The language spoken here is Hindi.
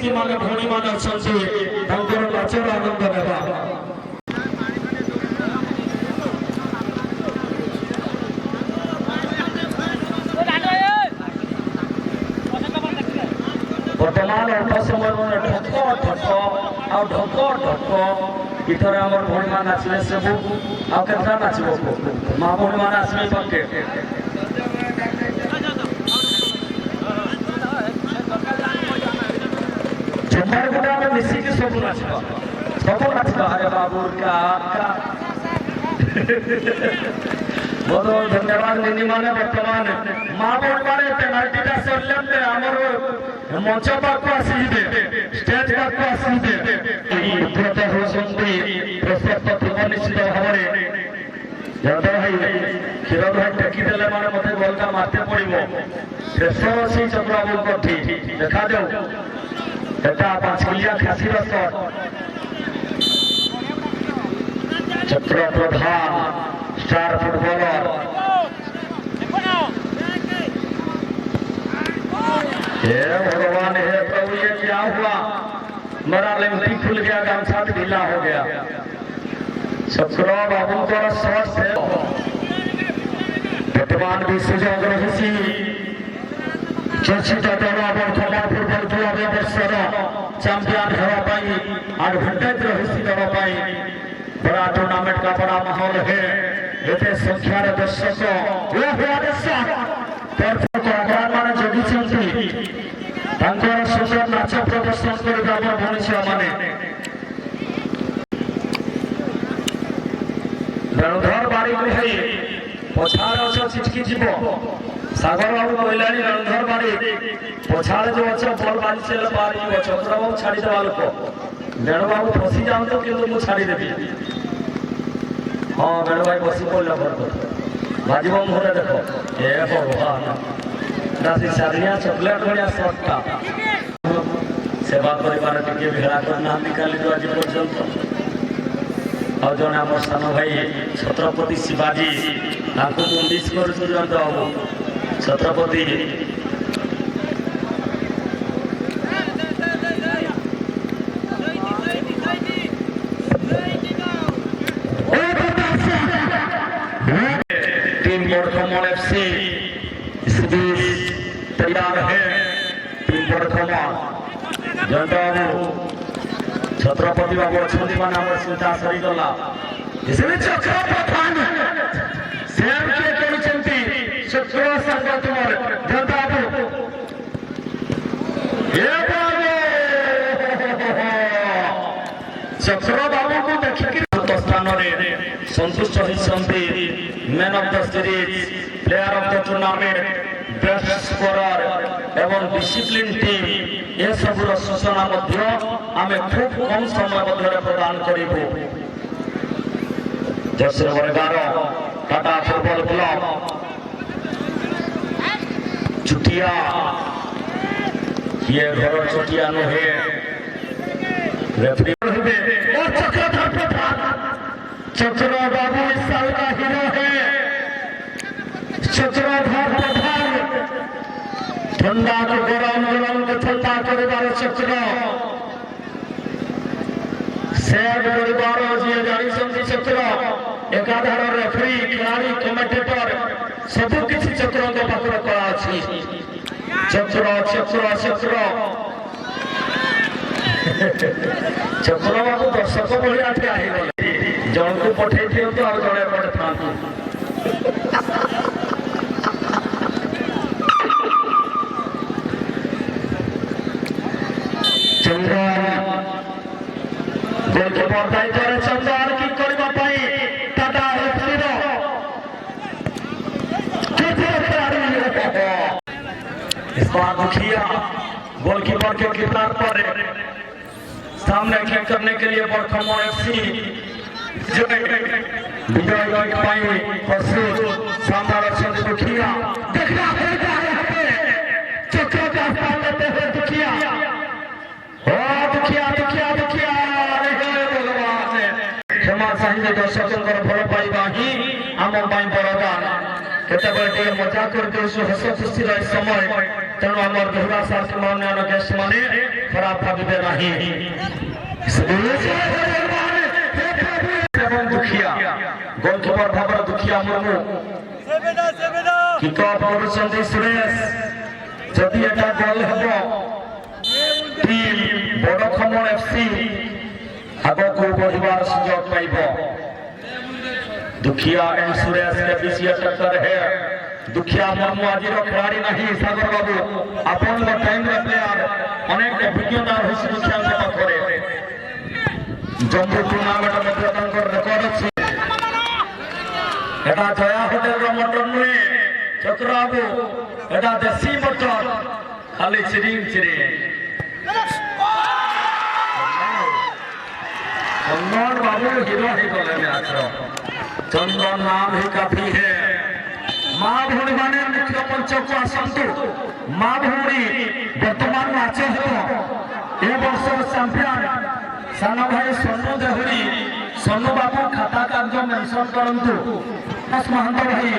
दीदी माने भौणी माने अछंती तांकर नाचर आनंद नेबा वर्तमान अल्प समय में ढक इथर आम भौणी मान आसले सब आटा नाचब माँ भौणी मान आसमे पके जमार गोटे आम मिसिकी सब नाचबा अरे बाबूर का बहुत बहुत धन्यवाद निनी माने वर्तमान माँ भौणी माने पेनाल्टीटा सरले आमर मंच पाक आसवे स्टेज पाक आसवे निश्चित भाव भाई क्षीर भाई टेकीदे मैंने मत बल का मारते पड़ो शेष से चंद्रबाबू कठी देखा जाऊ एटा 5 किलिया खासी रस चक्र प्रधान स्टार फुटबॉलर हे भगवान हे प्रभु ये क्या हुआ मेरा लेंटी खुल गया गामछा ढीला हो गया चक्र बाबू को स्वस्थ है वर्तमान विश्व रही चर्चित दल वर्तमान फुटबल क्लब वर्षर चैंपियन होगापाई एडभांटेज रही दल बड़ा टूर्नामेंट का बड़ा माहौल है एते संख्यार दर्शक जगी सुंदर नाच प्रदर्शन कर भौणी झील मैंने रणधर बाड़ी भाई पछाड़ अच चिटकी जीव सागर बाबू कहला रणधर बाड़ी पछाड़ जो अच्छे बल बारी से बारी चंद्र बाबू छाड़ीदेवा लोक वेणु बाबू फसी जाऊँ कि मुझे छाड़देवी हाँ वेणु भाई बसी पड़ा बाजब मुहरे देख ए भगवान सारिया चॉकलेट भाया सर्टा सेवा कर भेड़ा करना काली आज पर्यंत और जड़े आम सान भाई छत्रपति शिवाजी मिस कर छत्रपति टीम बड़खमन एफसी तैयार है टीम बड़खमन जयंत बाबू छत्रपति बाबू अच्छा मैंने आम चिंता सरीगला इसमें चक्र प्रधान सेम के कहते चक्र संग तुम जयंत बाबू चक्र बाबू को देखिक स्थान संतुष्ट होती man of the series player of the tournament best scorer एवं डिसिप्लिन टीम ये सब सूचना आम खूब कम समय प्रदान करूँ jersey number 11 Tata football club Chutia ये घर चुटिया नुहे रेफरी और चक्रधर प्रधान चक्र बाबू इस साल का हीरो है चक्रधर प्रधान ठंडा को गरम गरम को ठंडा कर चक्र शेयर परिवार जी जानी समझी चक्र एकाधार रेफरी खिलाड़ी कमेंटेटर सब किसी चक्र के पाखर कला अच्छी चक्र चक्र चक्र चक्र बाबू दर्शक भाया ठिया जन को पठे दिंतु और जड़े पड़े था गोलकीपर दायित्व चंदन की टाटा एफसी इस बार दुखिया गोलकीपर के किरदार पर सामने खेल करने के लिए बड़खमन एफसी विजय प्रस्तुत शानदार दुखिया देखना चक्र का स्थान लेते हुए दुखिया दुखिया दुखिया दुखिया क्षमा चाहिए दर्शकों भल पाइबा ही आम बरदान केतबे टे मजा कर देउछु हस खुशी रह समय तेणु हमर बेहुरा साथी माने अन गेस्ट माने खराब भाबिबे नाही एवं दुखिया गोलकीपर भाबर दुखिया मुर्मू किक अफ करुछन्ती सुरेश जदि एटा गोल हेबो टीम बड़खमण एफसी आगको बढ़िबार सुजोग पाइब दुखिया एंड सुरेश के बीच ये टक्कर है दुखिया मुर्मू आज खिलाड़ी नहीं सागर बाबू अपन टाइम प्लेयर अनेक अभिज्ञता होइछ दुखिया के पाखरे जम्बू टूर्नामेंट मध्ये तांकर रेकर्ड अछि एटा जया होटल रो मटन नुए चक्र बाबू एटा देसी मटन खाली चिरिंग चंदन बाबू हीरो ही गले मैच रो चंदन नाम ही काफी है माँ भूरी माने मुख्य मंच को आसंतु माँ भूरी वर्तमान मैच हो ए वर्ष चैंपियन साना भाई सोनू देहुरी सोनू बाबू खाता कागज मेंशन करंतु महंत भाई